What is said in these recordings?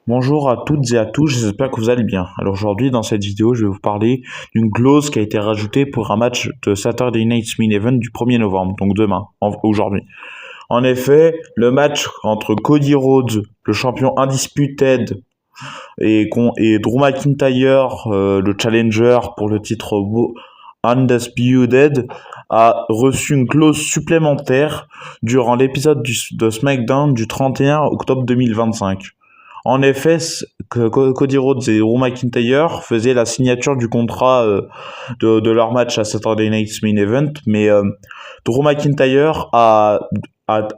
Bonjour à toutes et à tous, j'espère que vous allez bien. Alors aujourd'hui, dans cette vidéo, je vais vous parler d'une clause qui a été rajoutée pour un match de Saturday Night Main Event du 1er novembre, donc demain, aujourd'hui. En effet, le match entre Cody Rhodes, le champion undisputed, et Drew McIntyre, le challenger pour le titre Undisputed, a reçu une clause supplémentaire durant l'épisode de SmackDown du 31 octobre 2025. En effet, Cody Rhodes et Drew McIntyre faisaient la signature du contrat de leur match à Saturday Night Main Event, mais Drew McIntyre a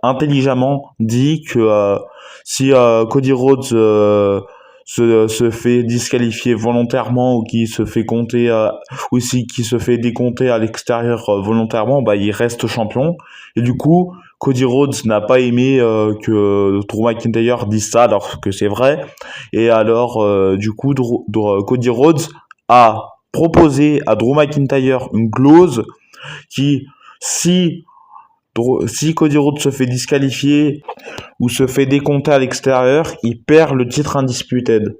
intelligemment dit que si Cody Rhodes se fait disqualifier volontairement ou qui se fait compter ou si qui se fait décompter à l'extérieur volontairement, bah il reste champion. Et du coup, Cody Rhodes n'a pas aimé que Drew McIntyre dise ça alors que c'est vrai. Et alors du coup, Cody Rhodes a proposé à Drew McIntyre une clause qui, si Cody Rhodes se fait disqualifier ou se fait décompter à l'extérieur, il perd le titre Undisputed.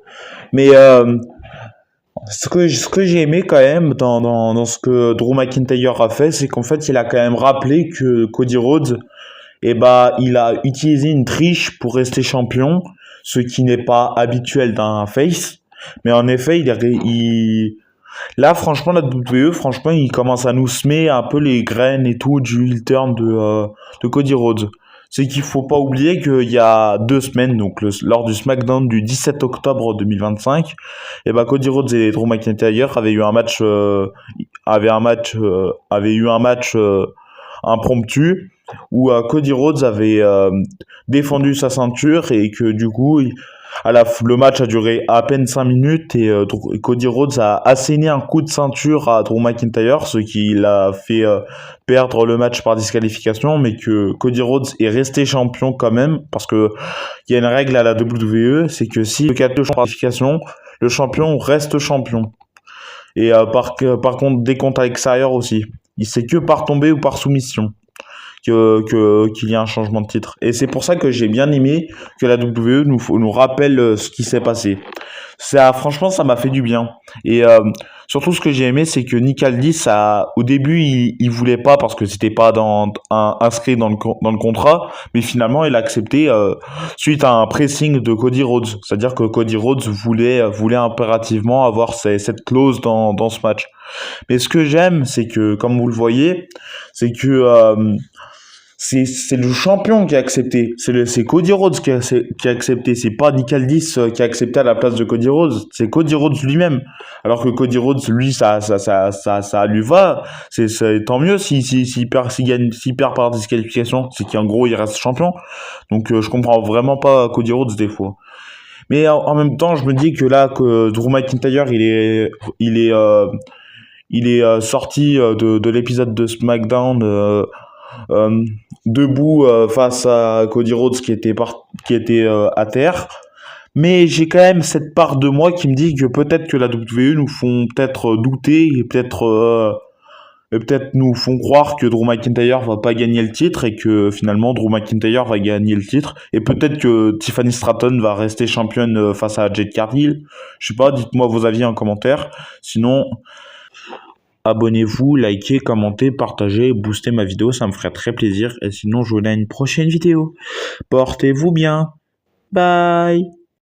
Mais ce que j'ai aimé quand même dans ce que Drew McIntyre a fait, c'est qu'en fait, il a quand même rappelé que Cody Rhodes, il a utilisé une triche pour rester champion, ce qui n'est pas habituel d'un face. Mais en effet, là, franchement, la WWE, franchement, il commence à nous semer un peu les graines et tout du heel turn de Cody Rhodes. C'est qu'il faut pas oublier qu'il y a 2 semaines, donc lors du SmackDown du 17 octobre 2025, Cody Rhodes et Drew McIntyre avaient eu un match, impromptu où Cody Rhodes avait défendu sa ceinture et que du coup, le match a duré à peine 5 minutes et Cody Rhodes a asséné un coup de ceinture à Drew McIntyre, ce qui l'a fait perdre le match par disqualification, mais que Cody Rhodes est resté champion quand même, parce que il y a une règle à la WWE, c'est que si le 4 par disqualification, le champion reste champion. Et par contre, décompte à l'extérieur aussi. C'est que par tombée ou par soumission qu'il y a un changement de titre. Et c'est pour ça que j'ai bien aimé que la WWE nous rappelle ce qui s'est passé. Franchement, ça m'a fait du bien. Et surtout, ce que j'ai aimé, c'est que Nick Aldis, au début, il voulait pas parce que c'était pas inscrit dans le contrat, mais finalement, il a accepté suite à un pressing de Cody Rhodes. C'est-à-dire que Cody Rhodes voulait impérativement avoir cette clause dans ce match. Mais ce que j'aime, c'est que, comme vous le voyez, c'est que c'est le champion qui a accepté. C'est Cody Rhodes qui a accepté. C'est pas Nick Aldis qui a accepté à la place de Cody Rhodes. C'est Cody Rhodes lui-même. Alors que Cody Rhodes, lui, ça lui va. C'est tant mieux s'il perd par disqualification. C'est qu'en gros, il reste champion. Donc, je comprends vraiment pas Cody Rhodes des fois. Mais en même temps, je me dis que là, que Drew McIntyre, il est sorti de l'épisode de SmackDown debout face à Cody Rhodes qui était à terre. Mais j'ai quand même cette part de moi qui me dit que peut-être que la WWE nous font peut-être douter et peut-être nous font croire que Drew McIntyre va pas gagner le titre et que finalement Drew McIntyre va gagner le titre. Et peut-être que Tiffany Stratton va rester championne face à Jade Cargill. Je sais pas, dites-moi vos avis en commentaire. Sinon, abonnez-vous, likez, commentez, partagez, boostez ma vidéo, ça me ferait très plaisir. Et sinon, je vous dis à une prochaine vidéo. Portez-vous bien. Bye.